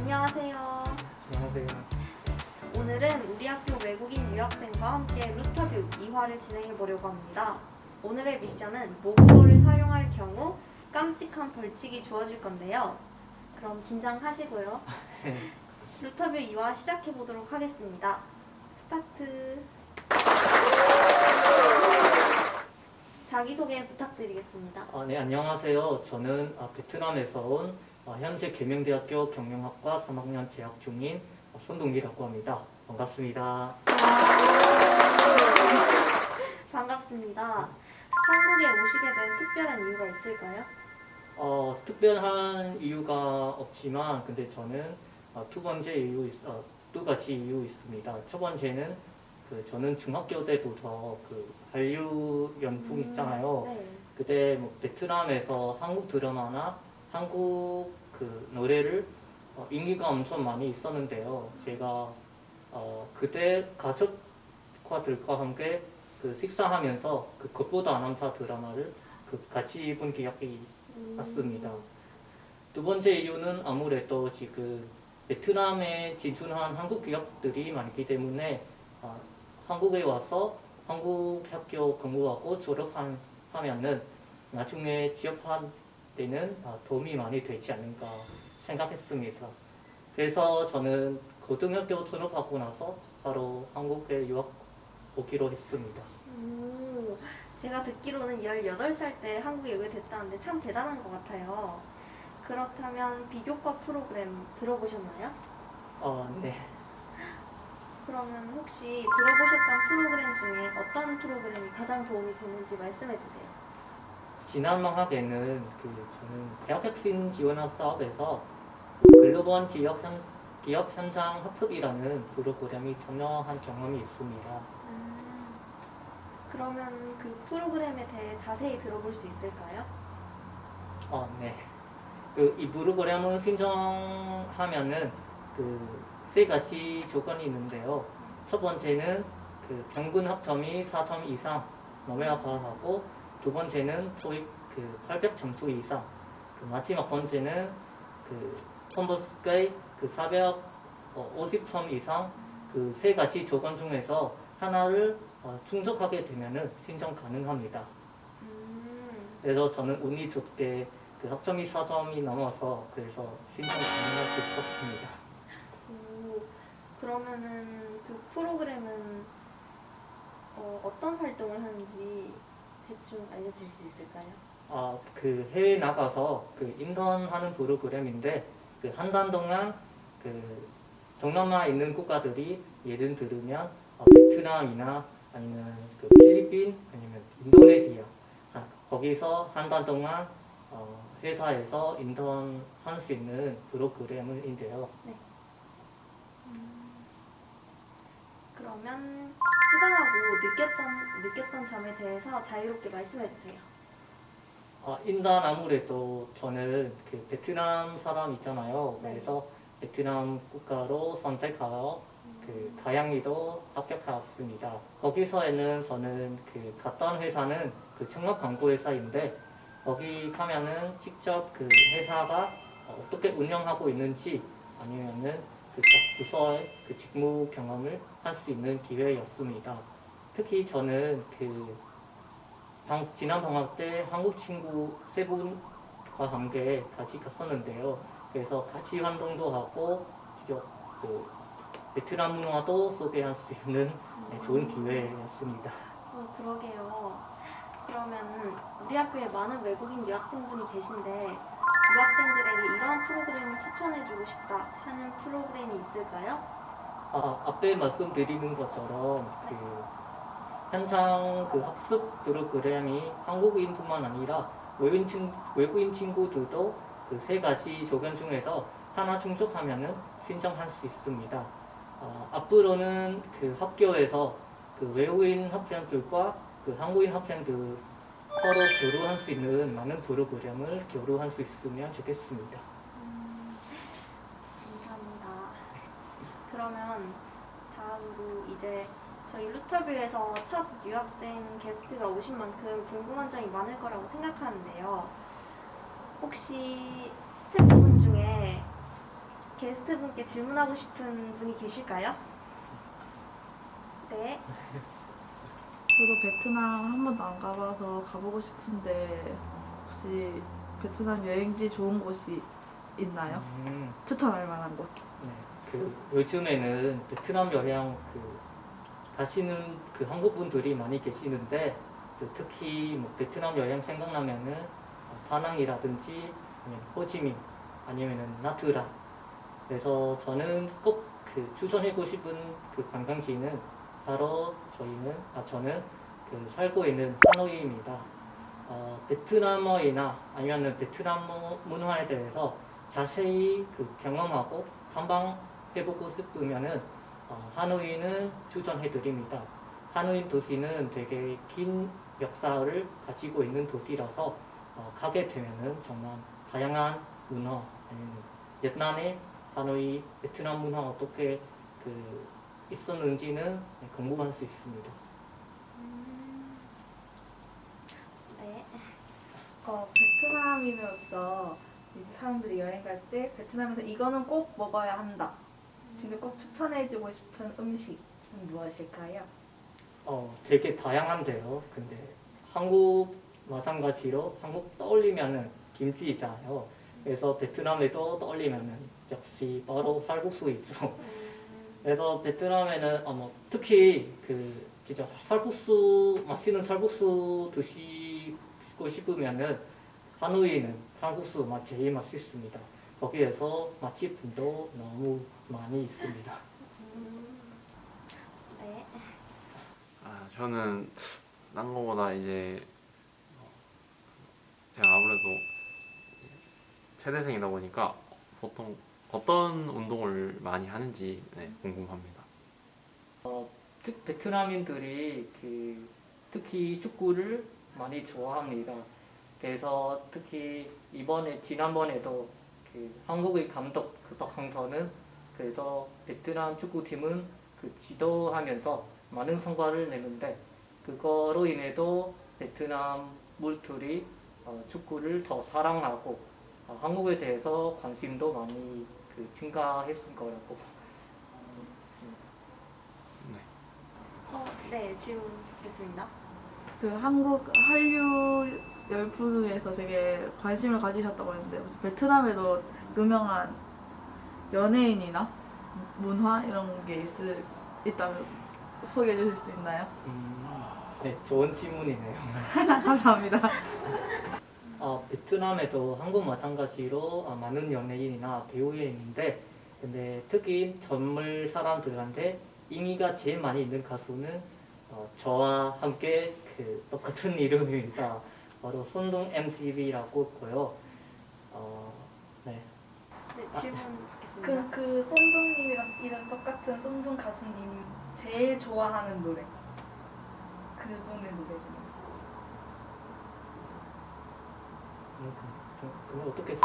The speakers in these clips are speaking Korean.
안녕하세요. 안녕하세요. 오늘은 우리 학교 외국인 유학생과 함께 루터뷰 2화를 진행해 보려고 합니다. 오늘의 미션은 모국어를 사용할 경우 깜찍한 벌칙이 주어질 건데요. 그럼 긴장하시고요. 루터뷰 2화 시작해 보도록 하겠습니다. 스타트. 자기소개 부탁드리겠습니다. 네, 안녕하세요. 저는 베트남에서 온 현재 계명대학교 경영학과 3학년 재학 중인 손동기라고 합니다. 반갑습니다. 반갑습니다. 한국에 오시게 된 특별한 이유가 있을까요? 특별한 이유가 없지만 근데 저는 두 가지 이유 있습니다. 첫 번째는 저는 중학교 때부터 한류 연풍 있잖아요. 네. 그때 베트남에서 한국 드라마나 한국 노래를 인기가 엄청 많이 있었는데요. 제가 그때 가족과들과 함께 식사하면서 겉보다 남자 드라마를 같이 본 기억이 났습니다. 두 번째 이유는 아무래도 지금 베트남에 진출한 한국 기업들이 많기 때문에 한국에 와서 한국 학교 공부하고 졸업하면은 나중에 취업할 때는 도움이 많이 되지 않을까 생각했습니다. 그래서 저는 고등학교 졸업하고 나서 바로 한국에 유학 오기로 했습니다. 제가 듣기로는 18살 때 한국에 오게 됐다는데 참 대단한 것 같아요. 그렇다면 비교과 프로그램 들어보셨나요? 네. 그러면 혹시 들어보셨던 프로그램 중에 어떤 프로그램이 가장 도움이 됐는지 말씀해 주세요. 지난 방학에는 저는 대학혁신 지원학 사업에서 글로벌 기업 현장 학습이라는 프로그램이 참여한 경험이 있습니다. 그러면 그 프로그램에 대해 자세히 들어볼 수 있을까요? 네. 이 프로그램을 신청하면은 세 가지 조건이 있는데요. 첫 번째는 평균 학점이 4점 이상 넘어야 하고, 두 번째는 토익 800점수 이상, 마지막 번째는 컴버스케이 450점 이상 세 가지 조건 중에서 하나를 충족하게 되면은 신청 가능합니다. 그래서 저는 운이 좋게 학점이 4점이 넘어서 그래서 신청 가능할 수 있었습니다. 그러면은 그 프로그램은 어떤 활동을 하는지 대충 알려주실 수 있을까요? 해외 나가서 인턴하는 프로그램인데 한 달 동안 동남아에 있는 국가들이 예를 들면 베트남이나 아니면 필리핀 아니면 인도네시아 거기서 한 달 동안 회사에서 인턴할 수 있는 프로그램인데요. 네. 그러면 수강하고 느꼈던 점에 대해서 자유롭게 말씀해 주세요. 일단 아무래도 저는 베트남 사람 있잖아요. 네. 그래서 베트남 국가로 선택하여 다양히도 합격하였습니다. 거기서에는 저는 갔던 회사는 청약 광고 회사인데 거기 가면은 직접 회사가 어떻게 운영하고 있는지 아니면은 각 부서의 직무 경험을 할 수 있는 기회였습니다. 특히 저는 지난 방학 때 한국 친구 3분과 함께 같이 갔었는데요. 그래서 같이 활동도 하고 직접 베트남 문화도 소개할 수 있는 좋은 기회였습니다. 그러게요. 그러면 우리 학교에 많은 외국인 유학생분이 계신데 유학생들에게 이런 프로그램을 추천해주고 싶다 하는 프로그램이 있을까요? 앞에 말씀드리는 것처럼 현장 학습 프로그램이 한국인뿐만 아니라 외국인 친구들도 세 가지 조건 중에서 하나 충족하면은 신청할 수 있습니다. 앞으로는 학교에서 외국인 학생들과 한국인 학생들 서로 교류할 수 있는 많은 프로그램을 교류할 수 있으면 좋겠습니다. 감사합니다. 그러면 다음으로 이제 저희 루터뷰에서 첫 유학생 게스트가 오신 만큼 궁금한 점이 많을 거라고 생각하는데요. 혹시 스태프분 중에 게스트분께 질문하고 싶은 분이 계실까요? 네. 저도 베트남 한 번도 안 가봐서 가보고 싶은데 혹시 베트남 여행지 좋은 곳이 있나요? 추천할 만한 곳. 네, 요즘에는 베트남 여행 가시는 한국 분들이 많이 계시는데 특히 뭐 베트남 여행 생각나면은 다낭이라든지 아니면 호치민 아니면은 나트랑. 그래서 저는 꼭 추천하고 싶은 관광지는 바로 저는 살고 있는 하노이입니다. 베트남어이나 아니면은 베트남 문화에 대해서 자세히 경험하고 탐방 해보고 싶으면은 하노이는 추천해드립니다. 하노이 도시는 되게 긴 역사를 가지고 있는 도시라서 가게 되면은 정말 다양한 문화, 아니면 옛날에 하노이 베트남 문화 어떻게 있었는지는 궁금할 수 있습니다. 네. 베트남인으로서 이제 사람들이 여행 갈 때 베트남에서 이거는 꼭 먹어야 한다. 진짜 꼭 추천해주고 싶은 음식은 무엇일까요? 되게 다양한데요. 근데 한국 마찬가지로 한국 떠올리면은 김치잖아요. 그래서 베트남에도 떠올리면은 역시 바로 쌀국수이죠. 그래서 베트남에는 특히 진짜 맛있는 쌀국수 드시고 싶으면은 하노이는 쌀국수 제일 맛있습니다. 거기에서 맛집도 너무 많이 있습니다. 네. 저는 딴 거보다 이제 제가 아무래도 체대생이다 보니까 보통 어떤 운동을 많이 하는지 궁금합니다. 베트남인들이 특히 축구를 많이 좋아합니다. 그래서 특히 지난번에도 한국의 감독 박항서는 그래서 베트남 축구팀은 지도하면서 많은 성과를 내는데 그거로 인해도 베트남 물들이 축구를 더 사랑하고 한국에 대해서 관심도 많이 증가했을 거라고 네, 질문 있겠습니다. 한국 한류 열풍에서 되게 관심을 가지셨다고 했는데 혹시 베트남에도 유명한 연예인이나 문화 이런 게 있다면 소개해 주실 수 있나요? 네, 좋은 질문이네요. 감사합니다. 베트남에도 한국 마찬가지로 많은 연예인이나 배우가 있는데 근데 특히 젊은 사람들한테 인기가 제일 많이 있는 가수는 저와 함께 똑같은 이름입니다. 바로 손동 MCV라고 있고요. 네. 네, 질문 있겠습니다. 그 쏜둥님이랑 이름 똑같은 쏜둥 가수님 제일 좋아하는 노래 그분의 노래 중에서 그럼 어떻게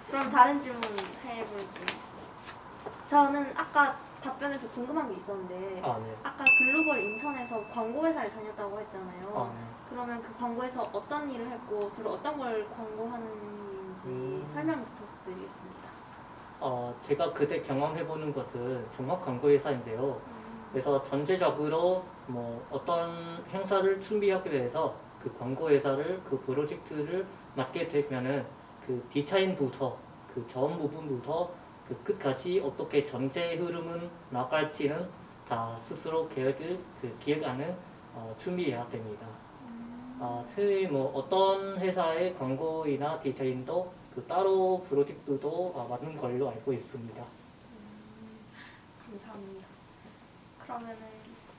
그럼 다른 질문 해볼게요. 저는 아까 답변에서 궁금한 게 있었는데 네. 아까 글로벌 인턴에서 광고회사를 다녔다고 했잖아요. 네. 그러면 그 광고에서 어떤 일을 했고 주로 어떤 걸 광고하는지 설명 부탁드리겠습니다. 제가 그때 경험해보는 것은 종합광고회사인데요. 그래서 전체적으로 뭐 어떤 행사를 준비하기 위해서 그 광고회사를 프로젝트를 맡게 되면은 디자인부터 전 부분부터 끝까지 어떻게 전체 흐름은 나갈지는 다 스스로 기획하는 준비해야 됩니다. 특히 뭐 어떤 회사의 광고이나 디자인도 따로 프로젝트도 많은 걸로 알고 있습니다. 감사합니다. 그러면은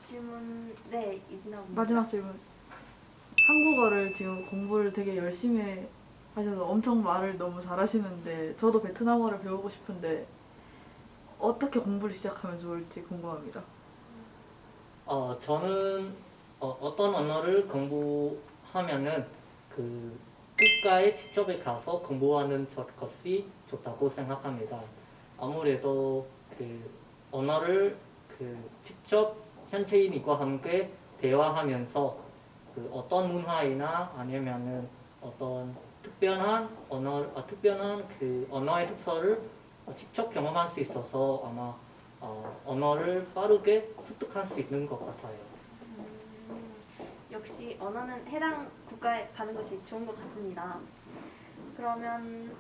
질문 있나 봅니다. 마지막 질문. 한국어를 지금 공부를 되게 열심히 하셔서 엄청 말을 너무 잘하시는데 저도 베트남어를 배우고 싶은데 어떻게 공부를 시작하면 좋을지 궁금합니다. 저는 어떤 언어를 공부하면은 국가에 직접 가서 공부하는 것이 좋다고 생각합니다. 아무래도 언어를 직접 현지인과 함께 대화하면서 어떤 문화이나 아니면은 어떤 특별한 언어의 특성을 직접 경험할 수 있어서 아마 언어를 빠르게 습득할 수 있는 것 같아요. 역시 언어는 해당 국가에 가는 것이 좋은 것 같습니다. 그러면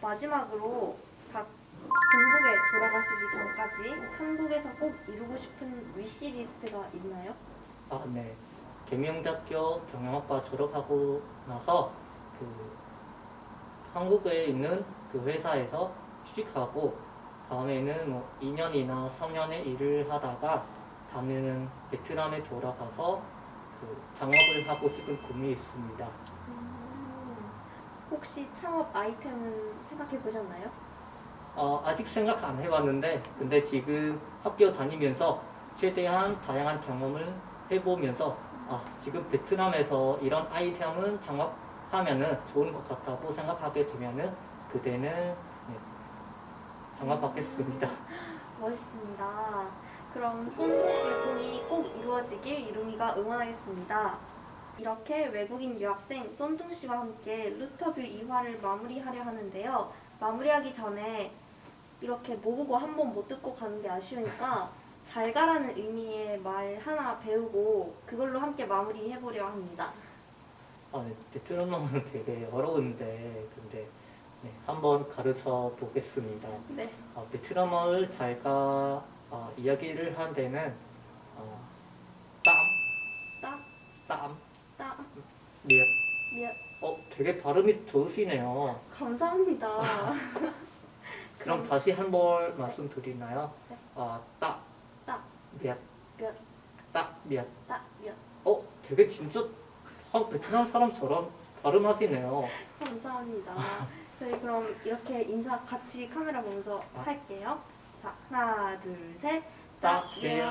마지막으로 각 본국에 돌아가시기 전까지 한국에서 꼭 이루고 싶은 위시리스트가 있나요? 네. 계명대학교 경영학과 졸업하고 나서 그 한국에 있는 그 회사에서 취직하고 다음에는 뭐 2년이나 3년의 일을 하다가 다음에는 베트남에 돌아가서 그 창업을 하고 싶은 꿈이 있습니다. 혹시 창업 아이템은 생각해 보셨나요? 아직 생각 안 해봤는데 근데 지금 학교 다니면서 최대한 다양한 경험을 해보면서 지금 베트남에서 이런 아이템은 창업하면은 좋은 것 같다고 생각하게 되면은 그때는 창업하겠습니다. 멋있습니다. 그럼 손동씨의 꿈이 꼭 이루어지길 이루미가 응원하겠습니다. 이렇게 외국인 유학생 손둥 씨와 함께 루터뷰 2화를 마무리하려 하는데요. 마무리하기 전에 이렇게 모국어 한 번 못 듣고 가는 게 아쉬우니까 잘 가라는 의미의 말 하나 배우고 그걸로 함께 마무리해보려 합니다. 네, 베트남어는 되게 어려운데 근데 한번 가르쳐 보겠습니다. 네. 베트남어를 잘가 이야기를 한 데는 땀, 땀, 땀, 땀, 미역. 미안. 되게 발음이 좋으시네요. 감사합니다. 그럼 다시 한번 말씀드리나요? 네. 따, 따, 미역, 몇, 따, 미역. 따, 몇. 되게 진짜 베트남 사람처럼 발음하시네요. 감사합니다. 저희 그럼 이렇게 인사 같이 카메라 보면서 할게요. 자, 하나, 둘, 셋. 따, 따, 미역. 미역.